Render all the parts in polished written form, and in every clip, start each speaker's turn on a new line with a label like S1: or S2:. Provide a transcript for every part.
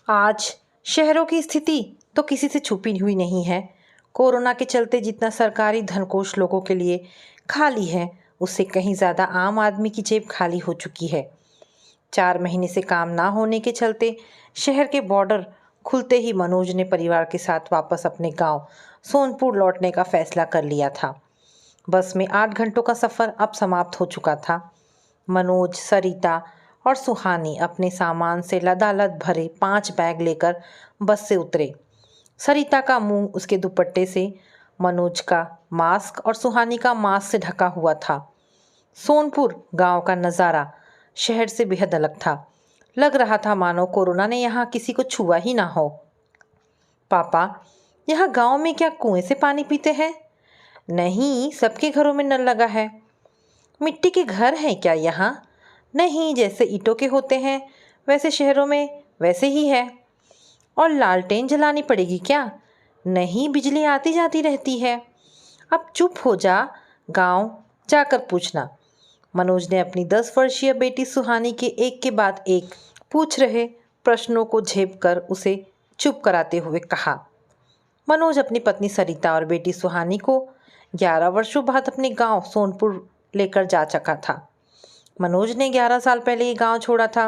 S1: आज शहरों की स्थिति तो किसी से छुपी हुई नहीं है। कोरोना के चलते जितना सरकारी धनकोष लोगों के लिए खाली है, उससे कहीं ज़्यादा आम आदमी की जेब खाली हो चुकी है। 4 महीने से काम ना होने के चलते शहर के बॉर्डर खुलते ही मनोज ने परिवार के साथ वापस अपने गांव सोनपुर लौटने का फैसला कर लिया था। बस में 8 घंटों का सफ़र अब समाप्त हो चुका था। मनोज, सरिता और सुहानी अपने सामान से लदालद भरे 5 बैग लेकर बस से उतरे। सरिता का मुंह उसके दुपट्टे से, मनोज का मास्क और सुहानी का मास्क से ढका हुआ था। सोनपुर गांव का नज़ारा शहर से बेहद अलग था। लग रहा था मानो कोरोना ने यहाँ किसी को छुआ ही ना हो। पापा, यहाँ गांव में क्या कुएं से पानी पीते हैं? नहीं, सबके घरों में नल लगा है। मिट्टी के घर हैं क्या यहाँ? नहीं, जैसे ईंटों के होते हैं वैसे शहरों में वैसे ही है। और लालटेन जलानी पड़ेगी क्या? नहीं, बिजली आती जाती रहती है। अब चुप हो जा, गांव जाकर पूछना। मनोज ने अपनी 10 वर्षीय बेटी सुहानी के एक के बाद एक पूछ रहे प्रश्नों को झेप कर उसे चुप कराते हुए कहा। मनोज अपनी पत्नी सरिता और बेटी सुहानी को 11 वर्षों बाद अपने गांव सोनपुर लेकर जा चुका था। मनोज ने 11 साल पहले ये गांव छोड़ा था।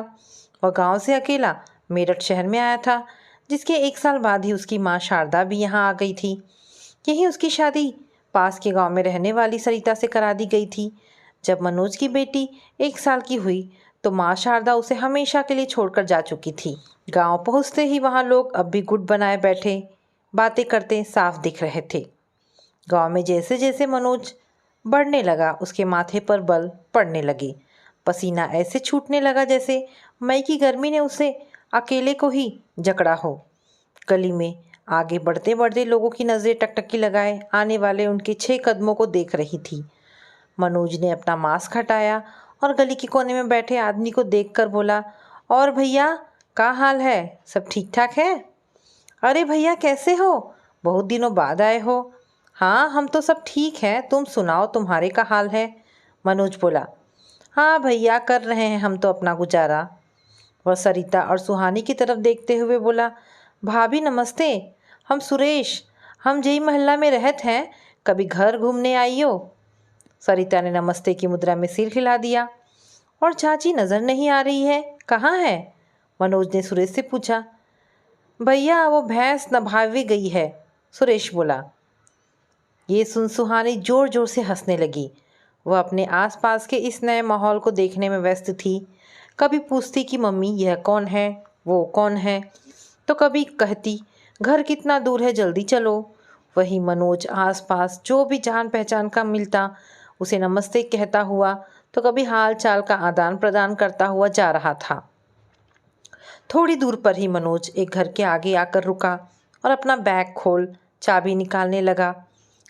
S1: वह गांव से अकेला मेरठ शहर में आया था, जिसके 1 साल बाद ही उसकी माँ शारदा भी यहाँ आ गई थी। यही उसकी शादी पास के गांव में रहने वाली सरिता से करा दी गई थी। जब मनोज की बेटी 1 साल की हुई तो माँ शारदा उसे हमेशा के लिए छोड़कर जा चुकी थी। गांव पहुँचते ही वहाँ लोग अब भी गुट बनाए बैठे बातें करते साफ दिख रहे थे। गांव में जैसे जैसे मनोज बढ़ने लगा, उसके माथे पर बल पड़ने लगे। पसीना ऐसे छूटने लगा जैसे मई की गर्मी ने उसे अकेले को ही जकड़ा हो। गली में आगे बढ़ते बढ़ते लोगों की नज़रें टकटकी लगाए आने वाले उनके 6 कदमों को देख रही थी। मनोज ने अपना मास्क हटाया और गली के कोने में बैठे आदमी को देखकर बोला, और भैया, क्या हाल है? सब ठीक ठाक है? अरे भैया, कैसे हो? बहुत दिनों बाद आए हो। हाँ, हम तो सब ठीक हैं, तुम सुनाओ, तुम्हारे का हाल है? मनोज बोला। हाँ भैया, कर रहे हैं हम तो अपना गुजारा। वह सरिता और सुहानी की तरफ देखते हुए बोला, भाभी नमस्ते, हम सुरेश, हम जई मोहल्ला में रहते हैं, कभी घर घूमने आई हो? सरिता ने नमस्ते की मुद्रा में सिर हिला दिया। और चाची नज़र नहीं आ रही है, कहाँ है? मनोज ने सुरेश से पूछा। भैया, वो भैंस नभावी गई है, सुरेश बोला। ये सुन सुहानी जोर जोर से हंसने लगी। वह अपने आसपास के इस नए माहौल को देखने में व्यस्त थी। कभी पूछती कि मम्मी यह कौन है, वो कौन है, तो कभी कहती घर कितना दूर है, जल्दी चलो। वही मनोज आसपास जो भी जान पहचान का मिलता उसे नमस्ते कहता हुआ, तो कभी हाल चाल का आदान प्रदान करता हुआ जा रहा था। थोड़ी दूर पर ही मनोज एक घर के आगे आकर रुका और अपना बैग खोल चाबी निकालने लगा।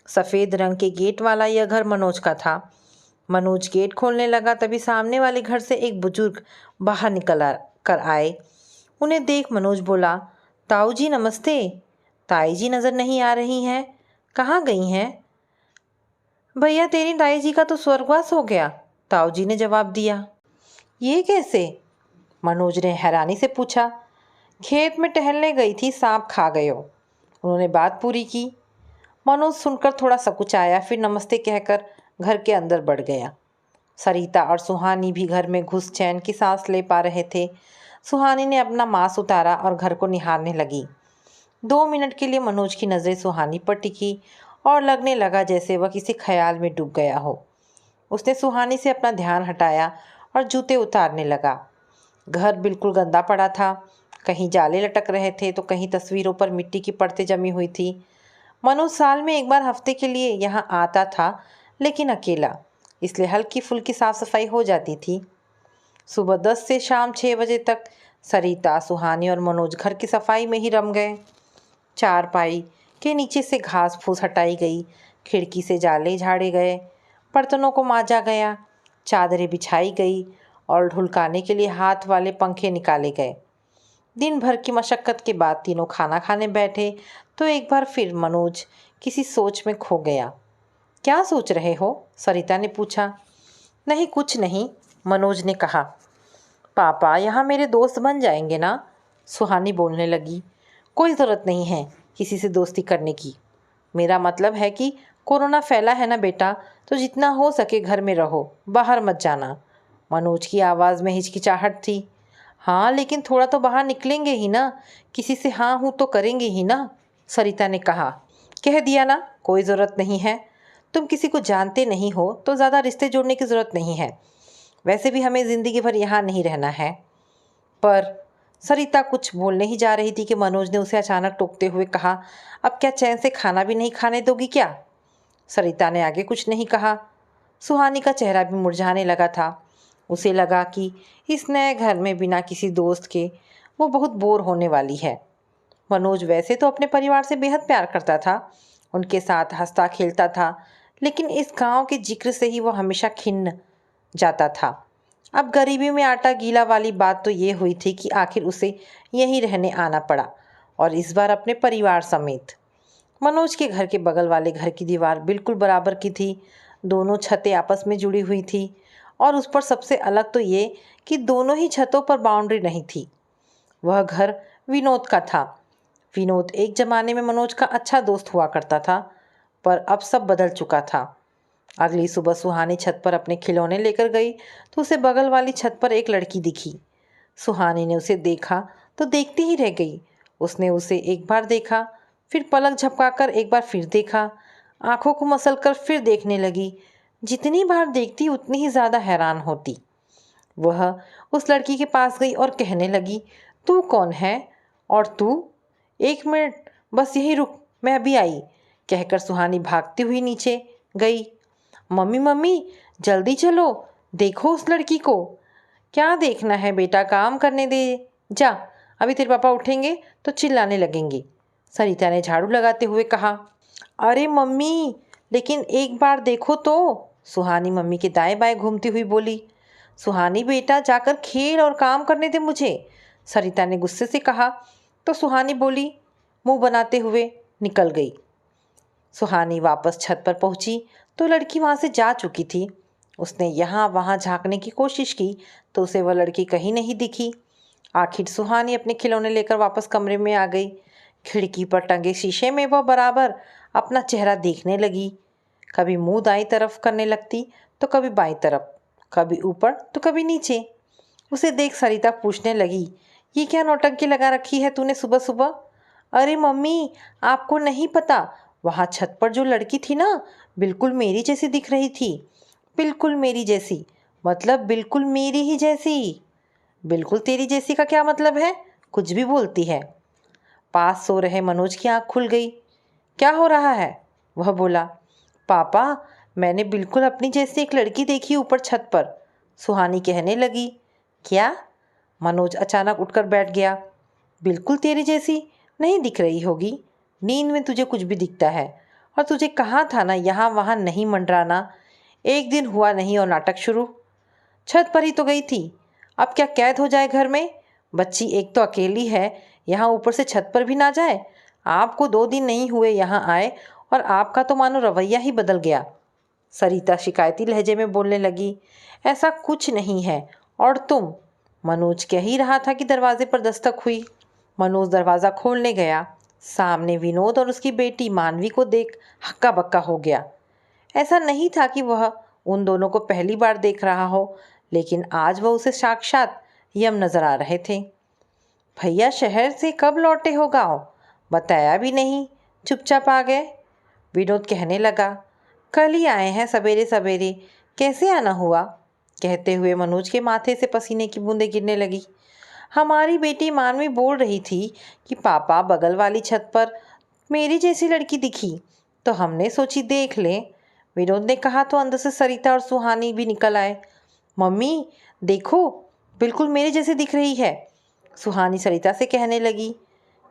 S1: सफ़ेद रंग के गेट वाला यह घर मनोज का था। मनोज गेट खोलने लगा तभी सामने वाले घर से एक बुजुर्ग बाहर निकल कर आए। उन्हें देख मनोज बोला, ताऊ जी नमस्ते। ताई जी नज़र नहीं आ रही हैं, कहाँ गई हैं? भैया, तेरी ताई जी का तो स्वर्गवास हो गया, ताऊ जी ने जवाब दिया। ये कैसे? मनोज ने हैरानी से पूछा। खेत में टहलने गई थी, सांप खा गए हो, उन्होंने बात पूरी की। मनोज सुनकर थोड़ा सकुचाया, फिर नमस्ते कहकर घर के अंदर बढ़ गया। सरिता और सुहानी भी घर में घुस चैन की सांस ले पा रहे थे। सुहानी ने अपना मास्क उतारा और घर को निहारने लगी। 2 मिनट के लिए मनोज की नज़रें सुहानी पर टिकी और लगने लगा जैसे वह किसी ख्याल में डूब गया हो। उसने सुहानी से अपना ध्यान हटाया और जूते उतारने लगा। घर बिल्कुल गंदा पड़ा था, कहीं जाले लटक रहे थे तो कहीं तस्वीरों पर मिट्टी की परतें जमी हुई थी। मनोज साल में एक बार हफ्ते के लिए यहाँ आता था, लेकिन अकेला, इसलिए हल्की फुल्की साफ सफाई हो जाती थी। सुबह 10 से शाम 6 बजे तक सरिता, सुहानी और मनोज घर की सफाई में ही रम गए। चारपाई के नीचे से घास फूस हटाई गई, खिड़की से जाले झाड़े गए, बर्तनों को मांजा गया, चादरें बिछाई गई और ढुलकाने के लिए हाथ वाले पंखे निकाले गए। दिन भर की मशक्क़त के बाद तीनों खाना खाने बैठे तो एक बार फिर मनोज किसी सोच में खो गया। क्या सोच रहे हो? सरिता ने पूछा। नहीं, कुछ नहीं, मनोज ने कहा। पापा, यहाँ मेरे दोस्त बन जाएंगे ना? सुहानी बोलने लगी। कोई ज़रूरत नहीं है किसी से दोस्ती करने की। मेरा मतलब है कि कोरोना फैला है ना बेटा, तो जितना हो सके घर में रहो, बाहर मत जाना। मनोज की आवाज़ में हिचकिचाहट थी। हाँ लेकिन थोड़ा तो बाहर निकलेंगे ही ना, किसी से हाँ हूँ तो करेंगे ही ना, सरिता ने कहा। कह दिया ना, कोई ज़रूरत नहीं है। तुम किसी को जानते नहीं हो तो ज़्यादा रिश्ते जोड़ने की ज़रूरत नहीं है। वैसे भी हमें ज़िंदगी भर यहाँ नहीं रहना है। पर सरिता कुछ बोलने ही जा रही थी कि मनोज ने उसे अचानक टोकते हुए कहा, अब क्या चैन से खाना भी नहीं खाने दोगी क्या? सरिता ने आगे कुछ नहीं कहा। सुहानी का चेहरा भी मुरझाने लगा था। उसे लगा कि इस नए घर में बिना किसी दोस्त के वो बहुत बोर होने वाली है। मनोज वैसे तो अपने परिवार से बेहद प्यार करता था, उनके साथ हंसता खेलता था, लेकिन इस गांव के जिक्र से ही वो हमेशा खिन्न जाता था। अब गरीबी में आटा गीला वाली बात तो ये हुई थी कि आखिर उसे यहीं रहने आना पड़ा, और इस बार अपने परिवार समेत। मनोज के घर के बगल वाले घर की दीवार बिल्कुल बराबर की थी। दोनों छतें आपस में जुड़ी हुई थी, और उस पर सबसे अलग तो ये कि दोनों ही छतों पर बाउंड्री नहीं थी। वह घर विनोद का था। विनोद एक जमाने में मनोज का अच्छा दोस्त हुआ करता था, पर अब सब बदल चुका था। अगली सुबह सुहानी छत पर अपने खिलौने लेकर गई तो उसे बगल वाली छत पर एक लड़की दिखी। सुहानी ने उसे देखा तो देखती ही रह गई। उसने उसे एक बार देखा, फिर पलक झपकाकर एक बार फिर देखा, आंखों को मसलकर फिर देखने लगी। जितनी बार देखती उतनी ही ज़्यादा हैरान होती। वह उस लड़की के पास गई और कहने लगी, तू कौन है? और तू? एक मिनट, बस यहीं रुक, मैं अभी आई, कहकर सुहानी भागती हुई नीचे गई। मम्मी मम्मी, जल्दी चलो, देखो उस लड़की को। क्या देखना है बेटा, काम करने दे, जा, अभी तेरे पापा उठेंगे तो चिल्लाने लगेंगे, सरिता ने झाड़ू लगाते हुए कहा। अरे मम्मी, लेकिन एक बार देखो तो, सुहानी मम्मी के दाएं बाएं घूमती हुई बोली। सुहानी बेटा, जाकर खेल और काम करने दे मुझे, सरिता ने गुस्से से कहा। तो सुहानी बोली, मुंह बनाते हुए निकल गई। सुहानी वापस छत पर पहुंची तो लड़की वहां से जा चुकी थी। उसने यहाँ वहाँ झांकने की कोशिश की तो उसे वह लड़की कहीं नहीं दिखी। आखिर सुहानी अपने खिलौने लेकर वापस कमरे में आ गई। खिड़की पर टंगे शीशे में वह बराबर अपना चेहरा देखने लगी। कभी मुंह दाईं तरफ करने लगती तो कभी बाईं तरफ, कभी ऊपर तो कभी नीचे। उसे देख सरिता पूछने लगी, ये क्या नौटंकी लगा रखी है तूने सुबह सुबह? अरे मम्मी, आपको नहीं पता, वहाँ छत पर जो लड़की थी ना, बिल्कुल मेरी जैसी दिख रही थी। बिल्कुल मेरी जैसी, मतलब बिल्कुल मेरी ही जैसी। बिल्कुल तेरी जैसी का क्या मतलब है? कुछ भी बोलती है। पास सो रहे मनोज की आंख खुल गई। क्या हो रहा है? वह बोला। पापा, मैंने बिल्कुल अपनी जैसी एक लड़की देखी ऊपर छत पर, सुहानी कहने लगी। क्या? मनोज अचानक उठकर बैठ गया। बिल्कुल तेरी जैसी नहीं दिख रही होगी, नींद में तुझे कुछ भी दिखता है, और तुझे कहा था ना यहाँ वहाँ नहीं मंडराना। एक दिन हुआ नहीं और नाटक शुरू। छत पर ही तो गई थी, अब क्या कैद हो जाए घर में? बच्ची एक तो अकेली है, यहाँ ऊपर से छत पर भी ना जाए। आपको 2 दिन नहीं हुए यहाँ आए और आपका तो मानो रवैया ही बदल गया, सरिता शिकायती लहजे में बोलने लगी। ऐसा कुछ नहीं है, और तुम? मनोज कह ही रहा था कि दरवाजे पर दस्तक हुई। मनोज दरवाज़ा खोलने गया। सामने विनोद और उसकी बेटी मानवी को देख हक्का बक्का हो गया। ऐसा नहीं था कि वह उन दोनों को पहली बार देख रहा हो, लेकिन आज वह उसे साक्षात यम नजर आ रहे थे। भैया शहर से कब लौटे हो गाँव? बताया भी नहीं, चुपचाप आ गए, विनोद कहने लगा। कल ही आए हैं सवेरे सवेरे, कैसे आना हुआ? कहते हुए मनोज के माथे से पसीने की बूंदें गिरने लगी। हमारी बेटी मानवी बोल रही थी कि पापा बगल वाली छत पर मेरी जैसी लड़की दिखी, तो हमने सोची देख लें, विनोद ने कहा तो अंदर से सरिता और सुहानी भी निकल आए। मम्मी देखो, बिल्कुल मेरे जैसी दिख रही है, सुहानी सरिता से कहने लगी।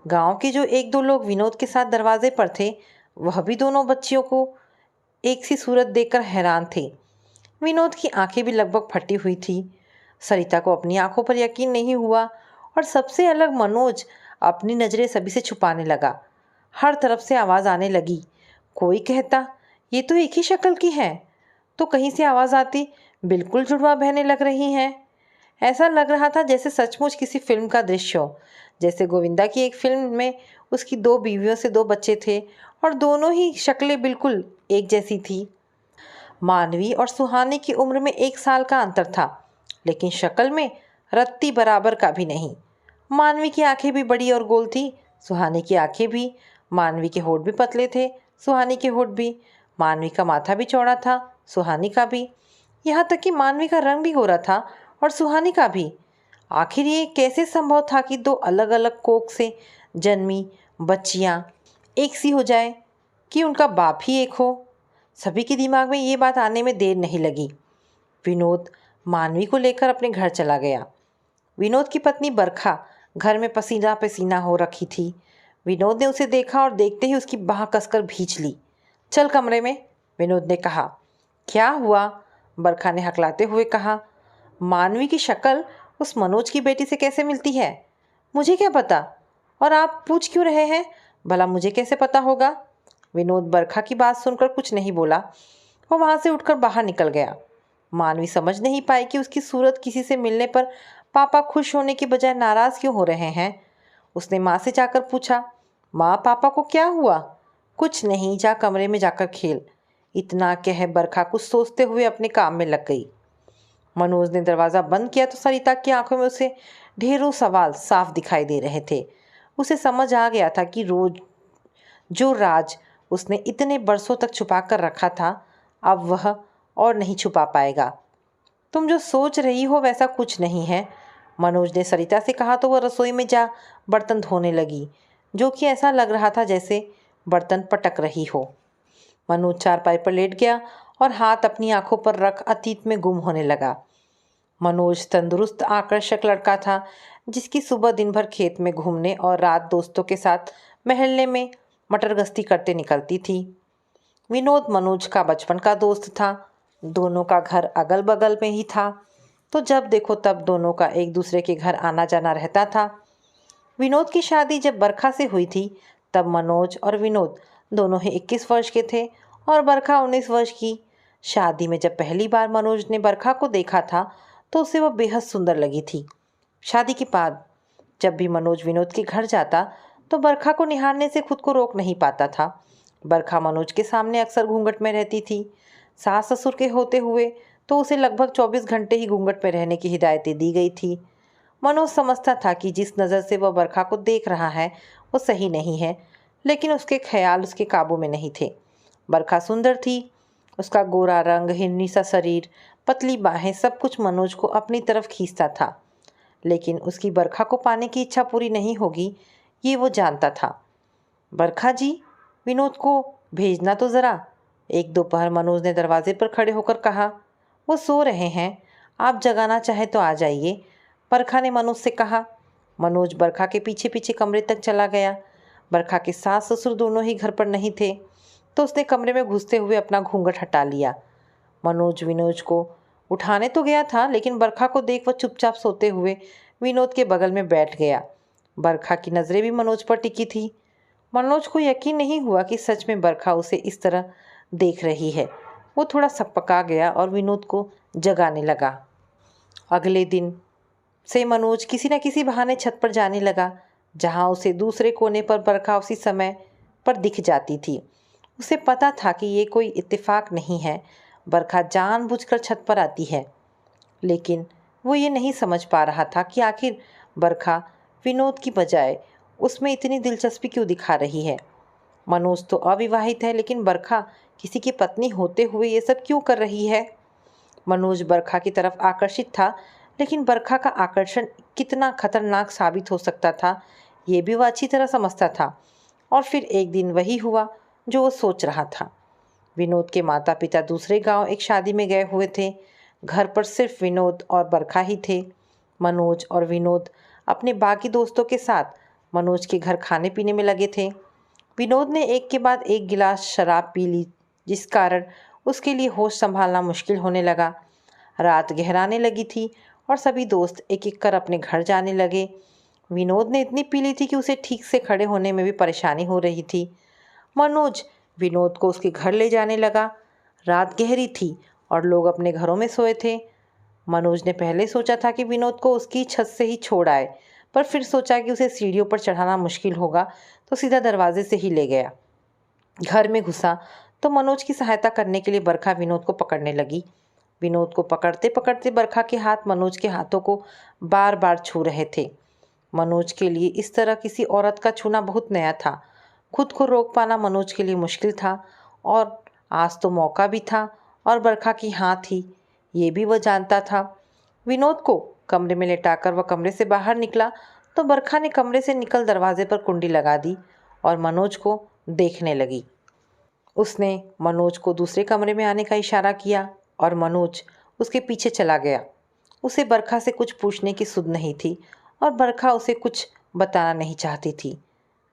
S1: गांव के जो 1-2 लोग विनोद के साथ दरवाजे पर थे, वह भी दोनों बच्चियों को एक सी सूरत देखकर हैरान थे। विनोद की आंखें भी लगभग फटी हुई थी। सरिता को अपनी आंखों पर यकीन नहीं हुआ, और सबसे अलग मनोज अपनी नज़रें सभी से छुपाने लगा। हर तरफ से आवाज़ आने लगी। कोई कहता ये तो एक ही शक्ल की है, तो कहीं से आवाज़ आती बिल्कुल जुड़वा बहनें लग रही हैं। ऐसा लग रहा था जैसे सचमुच किसी फिल्म का दृश्य हो, जैसे गोविंदा की एक फिल्म में उसकी 2 बीवियों से 2 बच्चे थे और दोनों ही शक्लें बिल्कुल एक जैसी थी। मानवी और सुहानी की उम्र में 1 साल का अंतर था, लेकिन शक्ल में रत्ती बराबर का भी नहीं। मानवी की आंखें भी बड़ी और गोल थी, सुहानी की आंखें भी। मानवी के होंठ भी पतले थे, सुहानी के होंठ भी। मानवी का माथा भी चौड़ा था, सुहानी का भी। यहाँ तक कि मानवी का रंग भी गोरा था और सुहानी का भी। आखिर ये कैसे संभव था कि 2 अलग अलग कोख से जन्मी बच्चियाँ एक सी हो जाए, कि उनका बाप ही एक हो। सभी के दिमाग में ये बात आने में देर नहीं लगी। विनोद मानवी को लेकर अपने घर चला गया। विनोद की पत्नी बरखा घर में पसीना पसीना हो रखी थी। विनोद ने उसे देखा और देखते ही उसकी बाह कसकर भींच ली। चल कमरे में, विनोद ने कहा। क्या हुआ? बरखा ने हकलाते हुए कहा। मानवी की शक्ल उस मनोज की बेटी से कैसे मिलती है? मुझे क्या पता, और आप पूछ क्यों रहे हैं? भला मुझे कैसे पता होगा? विनोद बरखा की बात सुनकर कुछ नहीं बोला। वो वहाँ से उठकर बाहर निकल गया। मानवी समझ नहीं पाई कि उसकी सूरत किसी से मिलने पर पापा खुश होने के बजाय नाराज़ क्यों हो रहे हैं। उसने माँ से जाकर पूछा, माँ पापा को क्या हुआ? कुछ नहीं, जा कमरे में जाकर खेल। इतना कह बरखा कुछ सोचते हुए अपने काम में लग गई। मनोज ने दरवाज़ा बंद किया तो सरिता की आंखों में उसे ढेरों सवाल साफ दिखाई दे रहे थे। उसे समझ आ गया था कि जो राज उसने इतने बरसों तक छुपा कर रखा था, अब वह और नहीं छुपा पाएगा। तुम जो सोच रही हो वैसा कुछ नहीं है, मनोज ने सरिता से कहा तो वह रसोई में जा बर्तन धोने लगी, जो कि ऐसा लग रहा था जैसे बर्तन पटक रही हो। मनोज चारपाई पर लेट गया और हाथ अपनी आंखों पर रख अतीत में गुम होने लगा। मनोज तंदुरुस्त आकर्षक लड़का था, जिसकी सुबह दिन भर खेत में घूमने और रात दोस्तों के साथ महल्ले में मटर गश्ती करते निकलती थी। विनोद मनोज का बचपन का दोस्त था। दोनों का घर अगल बगल में ही था, तो जब देखो तब दोनों का एक दूसरे के घर आना जाना रहता था। विनोद की शादी जब बरखा से हुई थी, तब मनोज और विनोद दोनों ही 21 वर्ष के थे और बरखा 19 वर्ष की। शादी में जब पहली बार मनोज ने बरखा को देखा था तो उसे वह बेहद सुंदर लगी थी। शादी के बाद जब भी मनोज विनोद के घर जाता तो बरखा को निहारने से खुद को रोक नहीं पाता था। बरखा मनोज के सामने अक्सर घूंघट में रहती थी। सास ससुर के होते हुए तो उसे लगभग 24 घंटे ही घूंघट में रहने की हिदायतें दी गई थी। मनोज समझता था कि जिस नज़र से वह बरखा को देख रहा है वो सही नहीं है, लेकिन उसके ख्याल उसके काबू में नहीं थे। बरखा सुंदर थी। उसका गोरा रंग, हिरनी सा शरीर, पतली बाहें, सब कुछ मनोज को अपनी तरफ खींचता था। लेकिन उसकी बरखा को पाने की इच्छा पूरी नहीं होगी, ये वो जानता था। बरखा जी, विनोद को भेजना तो ज़रा, एक दोपहर मनोज ने दरवाजे पर खड़े होकर कहा। वो सो रहे हैं, आप जगाना चाहे तो आ जाइए, बरखा ने मनोज से कहा। मनोज बरखा के पीछे पीछे कमरे तक चला गया। बरखा के सास ससुर दोनों ही घर पर नहीं थे, तो उसने कमरे में घुसते हुए अपना घूंघट हटा लिया। मनोज विनोद को उठाने तो गया था, लेकिन बरखा को देख वह चुपचाप सोते हुए विनोद के बगल में बैठ गया। बरखा की नज़रें भी मनोज पर टिकी थी। मनोज को यकीन नहीं हुआ कि सच में बरखा उसे इस तरह देख रही है। वो थोड़ा सकपका गया और विनोद को जगाने लगा। अगले दिन से मनोज किसी न किसी बहाने छत पर जाने लगा, जहाँ उसे दूसरे कोने पर बरखा उसी समय पर दिख जाती थी। उसे पता था कि ये कोई इत्तेफाक नहीं है, बरखा जानबूझकर छत पर आती है, लेकिन वो ये नहीं समझ पा रहा था कि आखिर बरखा विनोद की बजाय उसमें इतनी दिलचस्पी क्यों दिखा रही है। मनोज तो अविवाहित है, लेकिन बरखा किसी की पत्नी होते हुए ये सब क्यों कर रही है। मनोज बरखा की तरफ आकर्षित था, लेकिन बरखा का आकर्षण कितना खतरनाक साबित हो सकता था ये भी वह अच्छी तरह समझता था। और फिर एक दिन वही हुआ जो वो सोच रहा था। विनोद के माता पिता दूसरे गांव एक शादी में गए हुए थे। घर पर सिर्फ विनोद और बरखा ही थे। मनोज और विनोद अपने बाकी दोस्तों के साथ मनोज के घर खाने पीने में लगे थे। विनोद ने एक के बाद एक गिलास शराब पी ली, जिस कारण उसके लिए होश संभालना मुश्किल होने लगा। रात गहराने लगी थी और सभी दोस्त एक एक कर अपने घर जाने लगे। विनोद ने इतनी पी ली थी कि उसे ठीक से खड़े होने में भी परेशानी हो रही थी। मनोज विनोद को उसके घर ले जाने लगा। रात गहरी थी और लोग अपने घरों में सोए थे। मनोज ने पहले सोचा था कि विनोद को उसकी छत से ही छोड़ आए, पर फिर सोचा कि उसे सीढ़ियों पर चढ़ाना मुश्किल होगा तो सीधा दरवाजे से ही ले गया। घर में घुसा तो मनोज की सहायता करने के लिए बरखा विनोद को पकड़ने लगी। विनोद को पकड़ते पकड़ते बरखा के हाथ मनोज के हाथों को बार बार छू रहे थे। मनोज के लिए इस तरह किसी औरत का छूना बहुत नया था। खुद को रोक पाना मनोज के लिए मुश्किल था, और आज तो मौका भी था और बरखा की हाँ थी, ये भी वह जानता था। विनोद को कमरे में लेटाकर वह कमरे से बाहर निकला तो बरखा ने कमरे से निकल दरवाजे पर कुंडी लगा दी और मनोज को देखने लगी। उसने मनोज को दूसरे कमरे में आने का इशारा किया और मनोज उसके पीछे चला गया। उसे बरखा से कुछ पूछने की सुध नहीं थी और बरखा उसे कुछ बताना नहीं चाहती थी।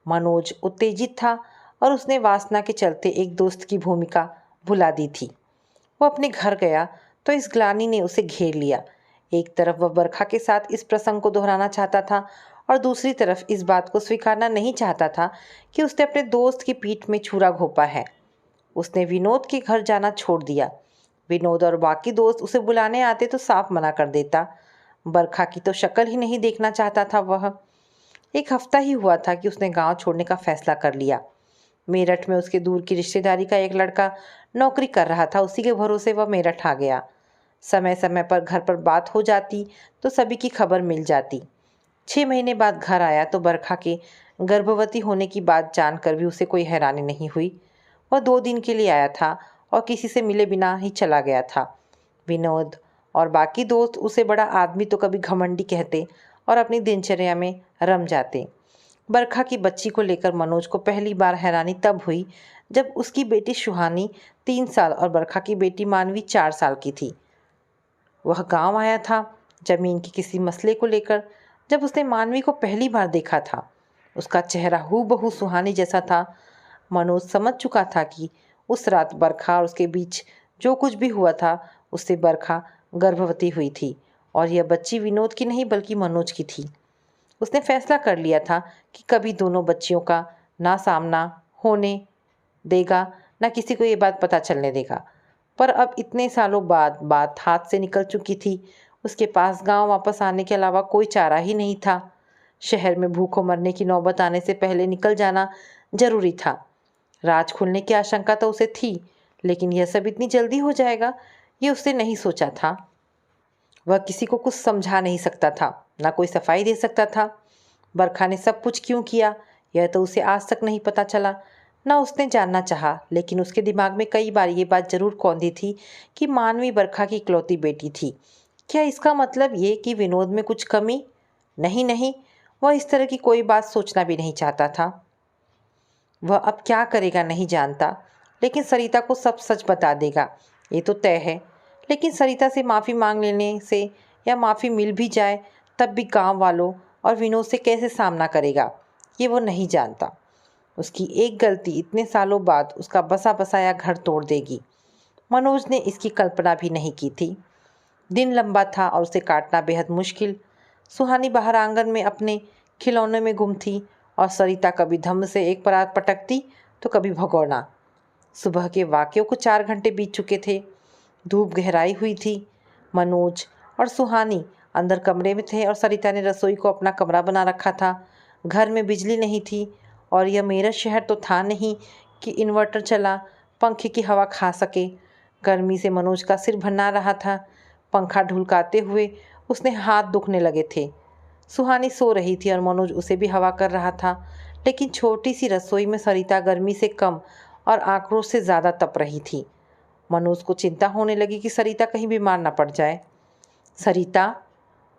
S1: मनोज उत्तेजित था और उसने वासना के चलते एक दोस्त की भूमिका भुला दी थी। वो अपने घर गया तो इस ग्लानि ने उसे घेर लिया। एक तरफ वह बरखा के साथ इस प्रसंग को दोहराना चाहता था और दूसरी तरफ इस बात को स्वीकारना नहीं चाहता था कि उसने अपने दोस्त की पीठ में छुरा घोंपा है। उसने विनोद के घर जाना छोड़ दिया। विनोद और बाकी दोस्त उसे बुलाने आते तो साफ मना कर देता। बरखा की तो शक्ल ही नहीं देखना चाहता था वह। एक हफ्ता ही हुआ था कि उसने गांव छोड़ने का फैसला कर लिया। मेरठ में उसके दूर की रिश्तेदारी का एक लड़का नौकरी कर रहा था, उसी के भरोसे वह मेरठ आ गया। समय समय पर घर पर बात हो जाती तो सभी की खबर मिल जाती। 6 महीने बाद घर आया तो बरखा के गर्भवती होने की बात जानकर भी उसे कोई हैरानी नहीं हुई। वह 2 दिन के लिए आया था और किसी से मिले बिना ही चला गया था। विनोद और बाकी दोस्त उसे बड़ा आदमी तो कभी घमंडी कहते और अपनी दिनचर्या में रम जाते। बरखा की बच्ची को लेकर मनोज को पहली बार हैरानी तब हुई जब उसकी बेटी सुहानी 3 साल और बरखा की बेटी मानवी 4 साल की थी। वह गांव आया था जमीन के किसी मसले को लेकर। जब उसने मानवी को पहली बार देखा था, उसका चेहरा हूबहू सुहानी जैसा था। मनोज समझ चुका था कि उस रात बरखा और उसके बीच जो कुछ भी हुआ था, उससे बरखा गर्भवती हुई थी और यह बच्ची विनोद की नहीं बल्कि मनोज की थी। उसने फैसला कर लिया था कि कभी दोनों बच्चियों का ना सामना होने देगा, ना किसी को ये बात पता चलने देगा। पर अब इतने सालों बाद बात हाथ से निकल चुकी थी। उसके पास गांव वापस आने के अलावा कोई चारा ही नहीं था। शहर में भूखों मरने की नौबत आने से पहले निकल जाना जरूरी था। राज खुलने की आशंका तो उसे थी, लेकिन यह सब इतनी जल्दी हो जाएगा ये उसने नहीं सोचा था। वह किसी को कुछ समझा नहीं सकता था, ना कोई सफाई दे सकता था। बरखा ने सब कुछ क्यों किया यह तो उसे आज तक नहीं पता चला, ना उसने जानना चाहा। लेकिन उसके दिमाग में कई बार ये बात जरूर कौंधी थी कि मानवी बरखा की इकलौती बेटी थी। क्या इसका मतलब ये कि विनोद में कुछ कमी? नहीं नहीं, वह इस तरह की कोई बात सोचना भी नहीं चाहता था। वह अब क्या करेगा नहीं जानता, लेकिन सरिता को सब सच बता देगा, ये तो तय है। लेकिन सरिता से माफ़ी मांग लेने से या माफ़ी मिल भी जाए तब भी गांव वालों और विनोद से कैसे सामना करेगा ये वो नहीं जानता। उसकी एक गलती इतने सालों बाद उसका बसा बसाया घर तोड़ देगी। मनोज ने इसकी कल्पना भी नहीं की थी। दिन लंबा था और उसे काटना बेहद मुश्किल। सुहानी बाहर आंगन में अपने खिलौने में गुम थी और सरिता कभी धम्म से एक परात पटकती तो कभी भगोड़ा। सुबह के वाक़यों को 4 घंटे बीत चुके थे। धूप गहराई हुई थी। मनोज और सुहानी अंदर कमरे में थे और सरिता ने रसोई को अपना कमरा बना रखा था। घर में बिजली नहीं थी और यह मेरठ शहर तो था नहीं कि इन्वर्टर चला पंखे की हवा खा सके। गर्मी से मनोज का सिर भन्ना रहा था। पंखा ढुलकाते हुए उसने हाथ दुखने लगे थे। सुहानी सो रही थी और मनोज उसे भी हवा कर रहा था, लेकिन छोटी सी रसोई में सरिता गर्मी से कम और आक्रोश से ज़्यादा तप रही थी। मनोज को चिंता होने लगी कि सरिता कहीं बीमार न पड़ जाए। सरिता,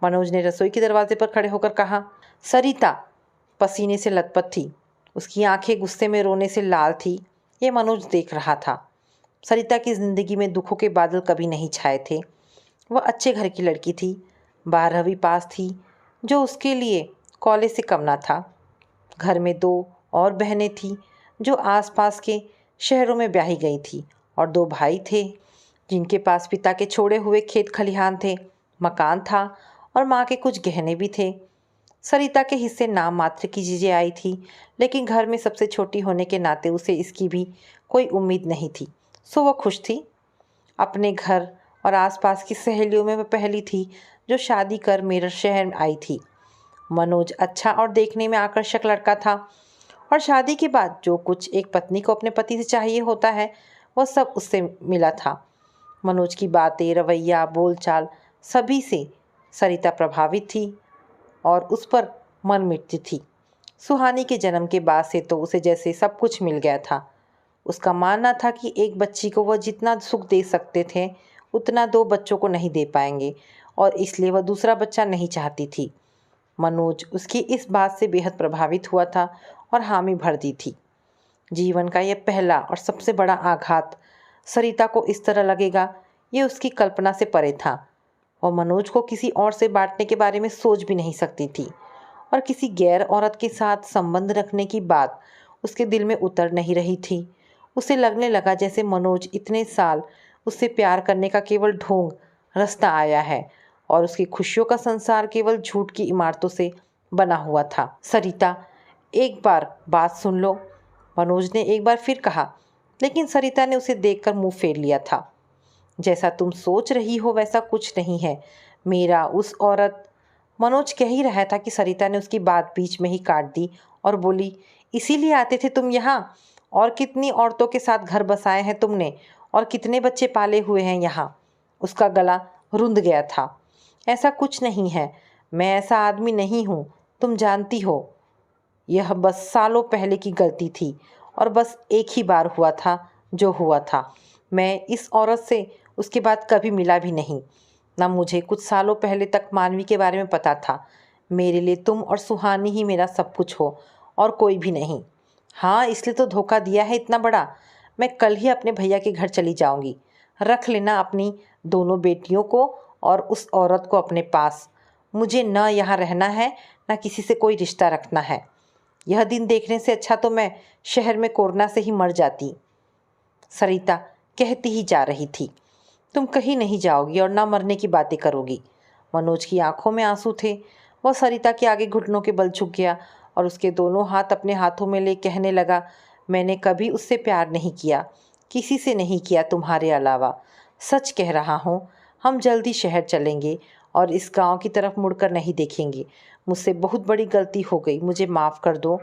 S1: मनोज ने रसोई के दरवाजे पर खड़े होकर कहा। सरिता पसीने से लथपथ थी। उसकी आंखें गुस्से में रोने से लाल थी। ये मनोज देख रहा था। सरिता की ज़िंदगी में दुखों के बादल कभी नहीं छाए थे। वह अच्छे घर की लड़की थी, 12वीं पास थी, जो उसके लिए कॉलेज से कम ना था। घर में 2 और बहनें थीं जो आसपास के शहरों में ब्याही गई थी और 2 भाई थे जिनके पास पिता के छोड़े हुए खेत खलिहान थे, मकान था और माँ के कुछ गहने भी थे। सरिता के हिस्से नाम मात्र की चीज़ें आई थी, लेकिन घर में सबसे छोटी होने के नाते उसे इसकी भी कोई उम्मीद नहीं थी। सो वह खुश थी। अपने घर और आसपास की सहेलियों में वह पहली थी जो शादी कर मेरठ शहर में आई थी। मनोज अच्छा और देखने में आकर्षक लड़का था और शादी के बाद जो कुछ एक पत्नी को अपने पति से चाहिए होता है वह सब उससे मिला था। मनोज की बातें, रवैया, बोलचाल सभी से सरिता प्रभावित थी और उस पर मन मिटती थी। सुहानी के जन्म के बाद से तो उसे जैसे सब कुछ मिल गया था। उसका मानना था कि एक बच्ची को वह जितना सुख दे सकते थे उतना दो बच्चों को नहीं दे पाएंगे और इसलिए वह दूसरा बच्चा नहीं चाहती थी। मनोज उसकी इस बात से बेहद प्रभावित हुआ था और हामी भर दी थी। जीवन का यह पहला और सबसे बड़ा आघात सरिता को इस तरह लगेगा, ये उसकी कल्पना से परे था। वह मनोज को किसी और से बांटने के बारे में सोच भी नहीं सकती थी और किसी गैर औरत के साथ संबंध रखने की बात उसके दिल में उतर नहीं रही थी। उसे लगने लगा जैसे मनोज इतने साल उससे प्यार करने का केवल ढोंग रास्ता आया है और उसकी खुशियों का संसार केवल झूठ की इमारतों से बना हुआ था। सरिता, एक बार बात सुन लो, मनोज ने एक बार फिर कहा, लेकिन सरिता ने उसे देखकर मुंह फेर लिया था। जैसा तुम सोच रही हो वैसा कुछ नहीं है। मेरा उस औरत, मनोज कह ही रहा था कि सरिता ने उसकी बात बीच में ही काट दी और बोली, इसीलिए आते थे तुम यहाँ? और कितनी औरतों के साथ घर बसाए हैं तुमने और कितने बच्चे पाले हुए हैं यहाँ? उसका गला रुंध गया था। ऐसा कुछ नहीं है, मैं ऐसा आदमी नहीं हूँ, तुम जानती हो। यह बस सालों पहले की गलती थी और बस एक ही बार हुआ था जो हुआ था। मैं इस औरत से उसके बाद कभी मिला भी नहीं। ना मुझे कुछ सालों पहले तक मानवी के बारे में पता था। मेरे लिए तुम और सुहानी ही मेरा सब कुछ हो और कोई भी नहीं। हाँ, इसलिए तो धोखा दिया है इतना बड़ा। मैं कल ही अपने भैया के घर चली जाऊंगी। रख लेना अपनी दोनों बेटियों को और उस औरत को अपने पास। मुझे न यहाँ रहना है न किसी से कोई रिश्ता रखना है। यह दिन देखने से अच्छा तो मैं शहर में कोरोना से ही मर जाती। सरिता कहती ही जा रही थी, तुम कहीं नहीं जाओगी और ना मरने की बातें करोगी। मनोज की आंखों में आंसू थे। वह सरिता के आगे घुटनों के बल झुक गया और उसके दोनों हाथ अपने हाथों में ले कहने लगा, मैंने कभी उससे प्यार नहीं किया, किसी से नहीं किया तुम्हारे अलावा। सच कह रहा हूँ, हम जल्दी शहर चलेंगे और इस गांव की तरफ मुड़कर नहीं देखेंगे। मुझसे बहुत बड़ी गलती हो गई, मुझे माफ़ कर दो।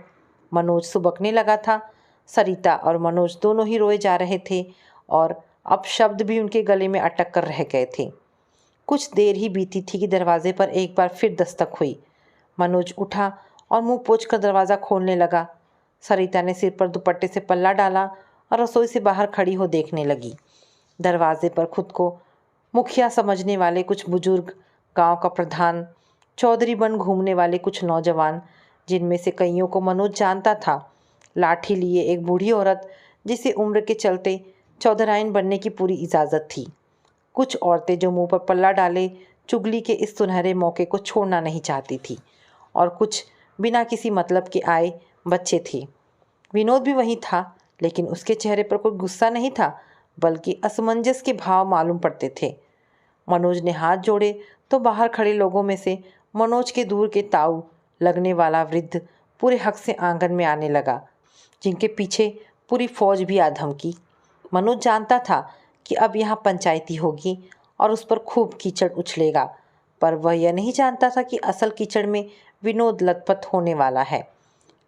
S1: मनोज सुबकने लगा था। सरिता और मनोज दोनों ही रोए जा रहे थे और अब शब्द भी उनके गले में अटक कर रह गए थे। कुछ देर ही बीती थी कि दरवाजे पर एक बार फिर दस्तक हुई। मनोज उठा और मुंह पोंछकर दरवाज़ा खोलने लगा। सरिता ने सिर पर दुपट्टे से पल्ला डाला और रसोई से बाहर खड़ी हो देखने लगी। दरवाजे पर खुद को मुखिया समझने वाले कुछ बुजुर्ग, गांव का प्रधान, चौधरी बन घूमने वाले कुछ नौजवान, जिनमें से कईयों को मनोज जानता था। लाठी लिए एक बूढ़ी औरत जिसे उम्र के चलते चौधराइन बनने की पूरी इजाज़त थी। कुछ औरतें जो मुंह पर पल्ला डाले चुगली के इस सुनहरे मौके को छोड़ना नहीं चाहती थी और कुछ बिना किसी मतलब के आए बच्चे थे। विनोद भी वहीं था, लेकिन उसके चेहरे पर कोई गुस्सा नहीं था, बल्कि असमंजस के भाव मालूम पड़ते थे। मनोज ने हाथ जोड़े तो बाहर खड़े लोगों में से मनोज के दूर के ताऊ लगने वाला वृद्ध पूरे हक से आंगन में आने लगा, जिनके पीछे पूरी फौज भी आ धमकी। मनोज जानता था कि अब यहाँ पंचायती होगी और उस पर खूब कीचड़ उछलेगा, पर वह यह नहीं जानता था कि असल कीचड़ में विनोद लथपथ होने वाला है।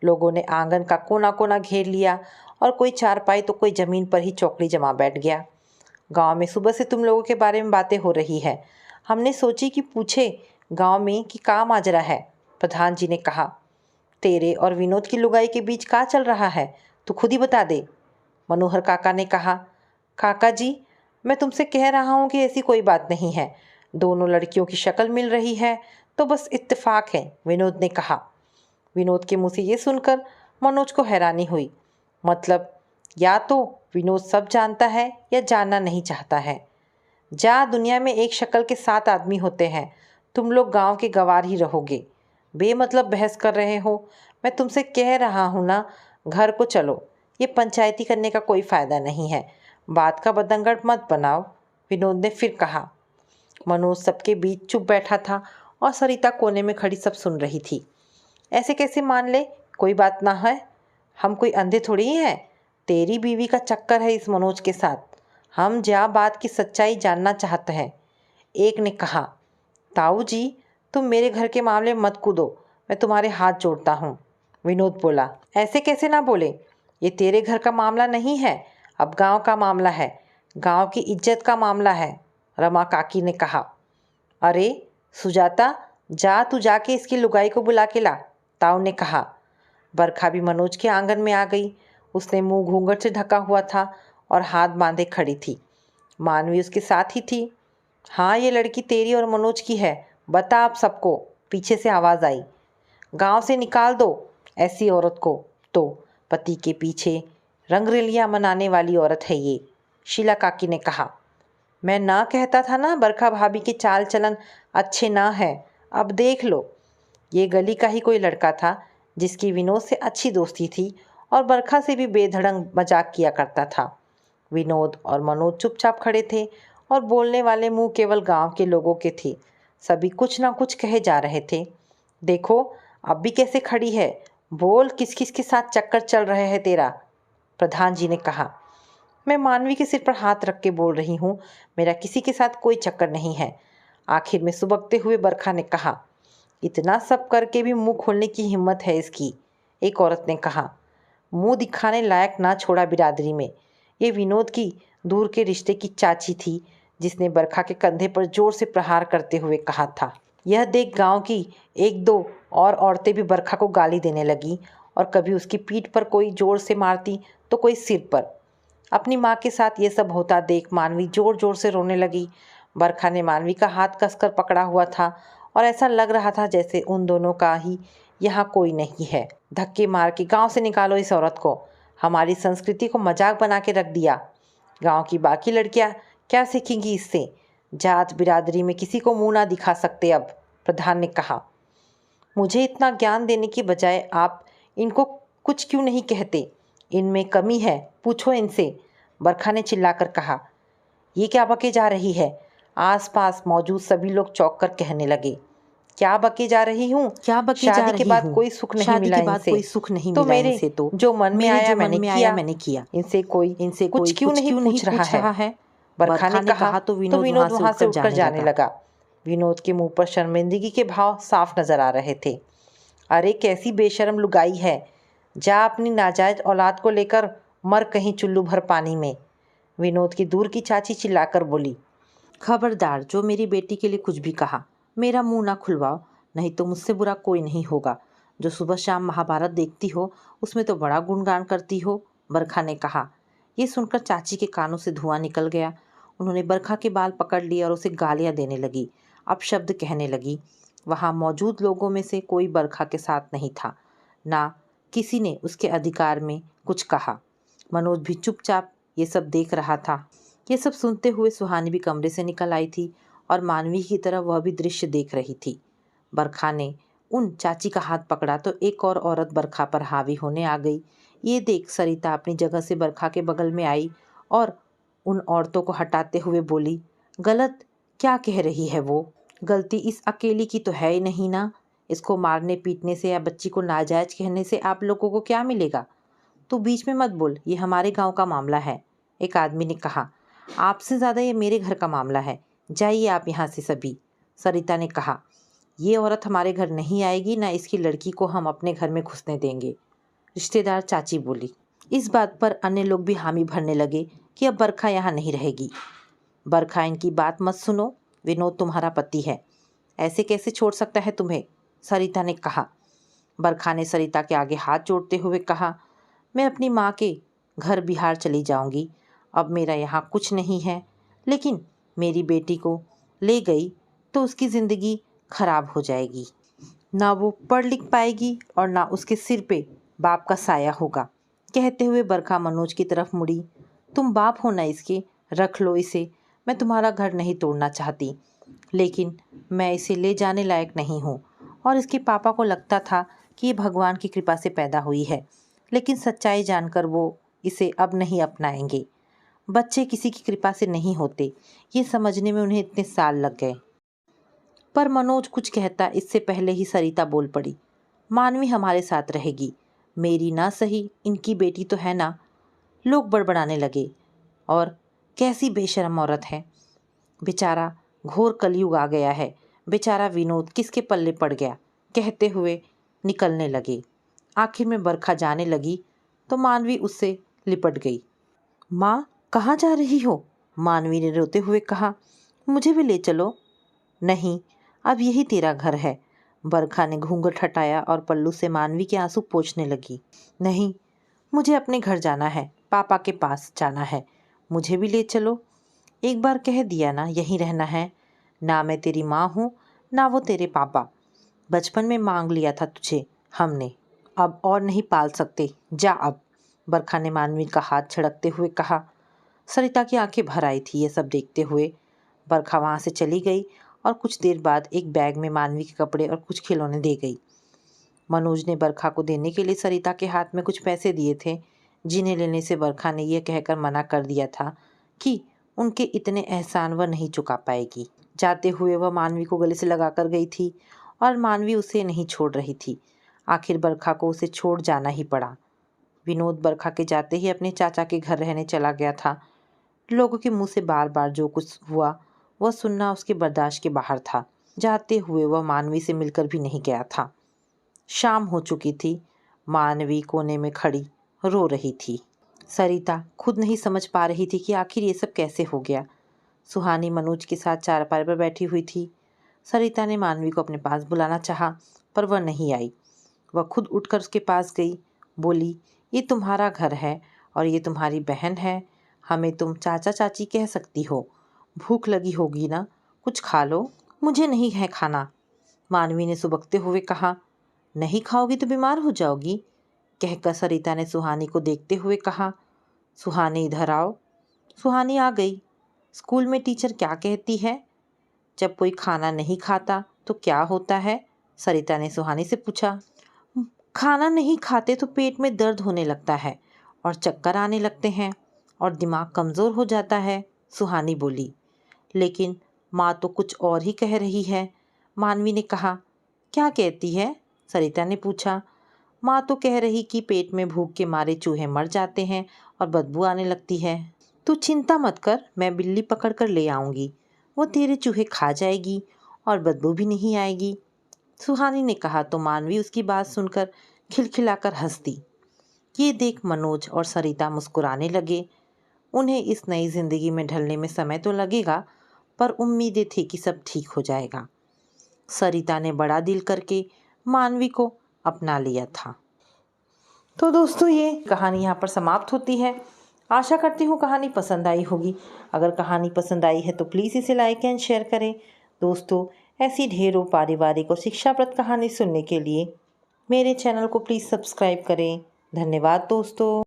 S1: लोगों ने आंगन का कोना कोना घेर लिया और कोई चारपाई तो कोई ज़मीन पर ही चौकड़ी जमा बैठ गया। गांव में सुबह से तुम लोगों के बारे में बातें हो रही है, हमने सोची कि पूछे गांव में कि का माजरा है। प्रधान जी ने कहा, तेरे और विनोद की लुगाई के बीच क्या चल रहा है, तू खुद ही बता दे। मनोहर काका ने कहा, काका जी, मैं तुमसे कह रहा हूँ कि ऐसी कोई बात नहीं है। दोनों लड़कियों की शक्ल मिल रही है तो बस इत्तेफाक है, विनोद ने कहा। विनोद के मुंह से ये सुनकर मनोज को हैरानी हुई। मतलब या तो विनोद सब जानता है या जानना नहीं चाहता है। जा, दुनिया में एक शक्ल के 7 आदमी होते हैं, तुम लोग गांव के गंवार ही रहोगे। बेमतलब बहस कर रहे हो, मैं तुमसे कह रहा हूँ ना, घर को चलो। ये पंचायती करने का कोई फ़ायदा नहीं है, बात का बतंगड़ मत बनाओ, विनोद ने फिर कहा। मनोज सबके बीच चुप बैठा था और सरिता कोने में खड़ी सब सुन रही थी। ऐसे कैसे मान ले, कोई बात ना है, हम कोई अंधे थोड़ी ही हैं। तेरी बीवी का चक्कर है इस मनोज के साथ, हम जा बात की सच्चाई जानना चाहते हैं। एक ने कहा, ताऊ जी, तुम मेरे घर के मामले मत कूदो, मैं तुम्हारे हाथ जोड़ता हूँ। विनोद बोला। ऐसे कैसे ना बोले, ये तेरे घर का मामला नहीं है, अब गांव का मामला है, गांव की इज्जत का मामला है, रमा काकी ने कहा। अरे सुजाता, जा तू जाके इसकी लुगाई को बुला के ला, ताऊ ने कहा। बरखा भी मनोज के आंगन में आ गई। उसने मुंह घूंघट से ढका हुआ था और हाथ बांधे खड़ी थी। मानवी उसके साथ ही थी। हाँ, ये लड़की तेरी और मनोज की है, बता आप सबको, पीछे से आवाज़ आई। गांव से निकाल दो ऐसी औरत को, तो पति के पीछे रंगरेलियां मनाने वाली औरत है ये, शीला काकी ने कहा। मैं ना कहता था ना बरखा भाभी के चाल चलन अच्छे ना है, अब देख लो। ये गली का ही कोई लड़का था जिसकी विनोद से अच्छी दोस्ती थी और बरखा से भी बेधड़क मजाक किया करता था। विनोद और मनोज चुपचाप खड़े थे और बोलने वाले मुंह केवल गांव के लोगों के थे। सभी कुछ ना कुछ कहे जा रहे थे। देखो अब भी कैसे खड़ी है, बोल किस किस के साथ चक्कर चल रहे हैं तेरा, प्रधान जी ने कहा। मैं मानवी के सिर पर हाथ रख के बोल रही हूँ, मेरा किसी के साथ कोई चक्कर नहीं है, आखिर में सुबकते हुए बरखा ने कहा। इतना सब करके भी मुंह खोलने की हिम्मत है इसकी, एक औरत ने कहा। मुंह दिखाने लायक ना छोड़ा बिरादरी में। ये विनोद की दूर के रिश्ते की चाची थी जिसने बरखा के कंधे पर जोर से प्रहार करते हुए कहा था। यह देख गांव की एक दो और औरतें भी बरखा को गाली देने लगी और कभी उसकी पीठ पर कोई जोर से मारती तो कोई सिर पर। अपनी माँ के साथ ये सब होता देख मानवी जोर जोर से रोने लगी। बरखा ने मानवी का हाथ कसकर पकड़ा हुआ था और ऐसा लग रहा था जैसे उन दोनों का ही यहाँ कोई नहीं है। धक्के मार के गांव से निकालो इस औरत को, हमारी संस्कृति को मजाक बना के रख दिया। गांव की बाकी लड़कियां क्या सीखेंगी इससे, जात बिरादरी में किसी को मुंह ना दिखा सकते अब, प्रधान ने कहा। मुझे इतना ज्ञान देने की बजाय आप इनको कुछ क्यों नहीं कहते, इनमें कमी है, पूछो इनसे, बरखा ने चिल्लाकर कहा। ये क्या बके जा रही है, आसपास मौजूद सभी लोग चौंक कर कहने लगे। क्या बके जा रही हूँ,
S2: क्या बके जा
S1: शादी के
S2: रही
S1: बाद
S2: हूँ,
S1: कोई सुख नहीं
S2: शादी
S1: मिला
S2: के बाद
S1: इनसे,
S2: कोई सुख नहीं
S1: तो
S2: मिला
S1: मेरे
S2: इनसे, तो
S1: जो मन में
S2: मेरे
S1: आया
S2: जो मन
S1: मैंने
S2: में
S1: किया,
S2: आया मैंने किया,
S1: इनसे कोई
S2: कोई
S1: कुछ क्यों नहीं पूछ रहा है। बरखा ने कहा तो विनोद वहां से उठकर जाने लगा। विनोद के मुंह पर शर्मिंदगी के भाव साफ नजर आ रहे थे। अरे कैसी बेशर्म लुगाई है, जा अपनी नाजायज औलाद को लेकर मर कहीं चुल्लू भर पानी में, विनोद की दूर की चाची चिल्लाकर बोली।
S2: खबरदार, जो मेरी बेटी के लिए कुछ भी कहा, मेरा मुंह ना खुलवाओ, नहीं तो मुझसे बुरा कोई नहीं होगा। जो सुबह शाम महाभारत देखती हो उसमें तो बड़ा गुणगान करती हो, बरखा ने कहा। ये सुनकर चाची के कानों से धुआं निकल गया। उन्होंने बरखा के बाल पकड़ लिए और उसे गालियां देने लगी, अपशब्द कहने लगी। वहाँ मौजूद लोगों में से कोई बरखा के साथ नहीं था, ना किसी ने उसके अधिकार में कुछ कहा। मनोज भी चुपचाप ये सब देख रहा था। ये सब सुनते हुए सुहानी भी कमरे से निकल आई थी और मानवी की तरह वह भी दृश्य देख रही थी। बरखा ने उन चाची का हाथ पकड़ा तो एक और औरत बरखा पर हावी होने आ गई। ये देख सरिता अपनी जगह से बरखा के बगल में आई और उन औरतों को हटाते हुए बोली, गलत क्या कह रही है वो? गलती इस अकेली की तो है ही नहीं ना। इसको मारने पीटने से या बच्ची को नाजायज कहने से आप लोगों को क्या मिलेगा? तू बीच में मत बोल, ये हमारे गांव का मामला है, एक आदमी ने कहा। आपसे ज़्यादा ये मेरे घर का मामला है, जाइए आप यहाँ से सभी, सरिता ने कहा। ये औरत हमारे घर नहीं आएगी, ना इसकी लड़की को हम अपने घर में घुसने देंगे, रिश्तेदार चाची बोली। इस बात पर अन्य लोग भी हामी भरने लगे कि अब बरखा यहाँ नहीं रहेगी। बरखा, इनकी बात मत सुनो, विनोद तुम्हारा पति है, ऐसे कैसे छोड़ सकता है तुम्हें, सरिता ने कहा। बरखा ने सरिता के आगे हाथ जोड़ते हुए कहा, मैं अपनी माँ के घर बिहार चली जाऊंगी, अब मेरा यहाँ कुछ नहीं है, लेकिन मेरी बेटी को ले गई तो उसकी ज़िंदगी खराब हो जाएगी, ना वो पढ़ लिख पाएगी और ना उसके सिर पे बाप का साया होगा। कहते हुए बरखा मनोज की तरफ मुड़ी। तुम बाप हो ना इसके, रख लो इसे, मैं तुम्हारा घर नहीं तोड़ना चाहती, लेकिन मैं इसे ले जाने लायक नहीं हूँ। और इसके पापा को लगता था कि ये भगवान की कृपा से पैदा हुई है, लेकिन सच्चाई जानकर वो इसे अब नहीं अपनाएंगे। बच्चे किसी की कृपा से नहीं होते, ये समझने में उन्हें इतने साल लग गए। पर मनोज कुछ कहता इससे पहले ही सरिता बोल पड़ी, मानवी हमारे साथ रहेगी, मेरी ना सही इनकी बेटी तो है ना। लोग बड़बड़ाने लगे, और कैसी बेशर्म औरत है, बेचारा घोर कलयुग आ गया है, बेचारा विनोद किसके पल्ले पड़ गया, कहते हुए निकलने लगे। आखिर में बरखा जाने लगी तो मानवी उससे लिपट गई। माँ, कहाँ जा रही हो? मानवी ने रोते हुए कहा। मुझे भी ले चलो। नहीं, अब यही तेरा घर है। बरखा ने घूंघट हटाया और पल्लू से मानवी के आंसू पोंछने लगी। नहीं, मुझे अपने घर जाना है, पापा के पास जाना है, मुझे भी ले चलो। एक बार कह दिया ना, यहीं रहना है। ना मैं तेरी माँ हूँ, ना वो तेरे पापा। बचपन में मांग लिया था तुझे हमने, अब और नहीं पाल सकते, जा अब। बरखा ने मानवी का हाथ झड़कते हुए कहा। सरिता की आंखें भर आई थी ये सब देखते हुए। बरखा वहाँ से चली गई और कुछ देर बाद एक बैग में मानवी के कपड़े और कुछ खिलौने दे गई। मनोज ने बरखा को देने के लिए सरिता के हाथ में कुछ पैसे दिए थे, जिन्हें लेने से बरखा ने यह कहकर मना कर दिया था कि उनके इतने एहसान वह नहीं चुका पाएगी। जाते हुए वह मानवी को गले से लगा कर गई थी और मानवी उसे नहीं छोड़ रही थी। आखिर बरखा को उसे छोड़ जाना ही पड़ा। विनोद बरखा के जाते ही अपने चाचा के घर रहने चला गया था। लोगों के मुंह से बार बार जो कुछ हुआ वह सुनना उसके बर्दाश्त के बाहर था। जाते हुए वह मानवी से मिलकर भी नहीं गया था। शाम हो चुकी थी। मानवी कोने में खड़ी रो रही थी। सरिता खुद नहीं समझ पा रही थी कि आखिर ये सब कैसे हो गया। सुहानी मनोज के साथ चारपाई पर बैठी हुई थी। सरिता ने मानवी को अपने पास बुलाना चाहा, पर वह नहीं आई। वह खुद उठकर उसके पास गई, बोली, ये तुम्हारा घर है और ये तुम्हारी बहन है, हमें तुम चाचा चाची कह सकती हो। भूख लगी होगी ना, कुछ खा लो। मुझे नहीं है खाना, मानवी ने सुबकते हुए कहा। नहीं खाओगी तो बीमार हो जाओगी, कहकर सरिता ने सुहानी को देखते हुए कहा। सुहानी, इधर आओ। सुहानी आ गई। स्कूल में टीचर क्या कहती है? जब कोई खाना नहीं खाता तो क्या होता है? सरिता ने सुहानी से पूछा। खाना नहीं खाते तो पेट में दर्द होने लगता है और चक्कर आने लगते हैं और दिमाग कमज़ोर हो जाता है, सुहानी बोली। लेकिन माँ तो कुछ और ही कह रही है, मानवी ने कहा। क्या कहती है? सरिता ने पूछा। माँ तो कह रही कि पेट में भूख के मारे चूहे मर जाते हैं और बदबू आने लगती है। तू चिंता मत कर, मैं बिल्ली पकड़ कर ले आऊँगी, वो तेरे चूहे खा जाएगी और बदबू भी नहीं आएगी, सुहानी ने कहा। तो मानवी उसकी बात सुनकर खिलखिलाकर हंस दी। ये देख मनोज और सरिता मुस्कुराने लगे। उन्हें इस नई जिंदगी में ढलने में समय तो लगेगा, पर उम्मीदें थी कि सब ठीक हो जाएगा। सरिता ने बड़ा दिल करके मानवी को अपना लिया था। तो दोस्तों, ये कहानी यहाँ पर समाप्त होती है। आशा करती हूँ कहानी पसंद आई होगी। अगर कहानी पसंद आई है तो प्लीज़ इसे लाइक एंड शेयर करें। दोस्तों, ऐसी ढेरों पारिवारिक और शिक्षाप्रद कहानी सुनने के लिए मेरे चैनल को प्लीज़ सब्सक्राइब करें। धन्यवाद दोस्तों।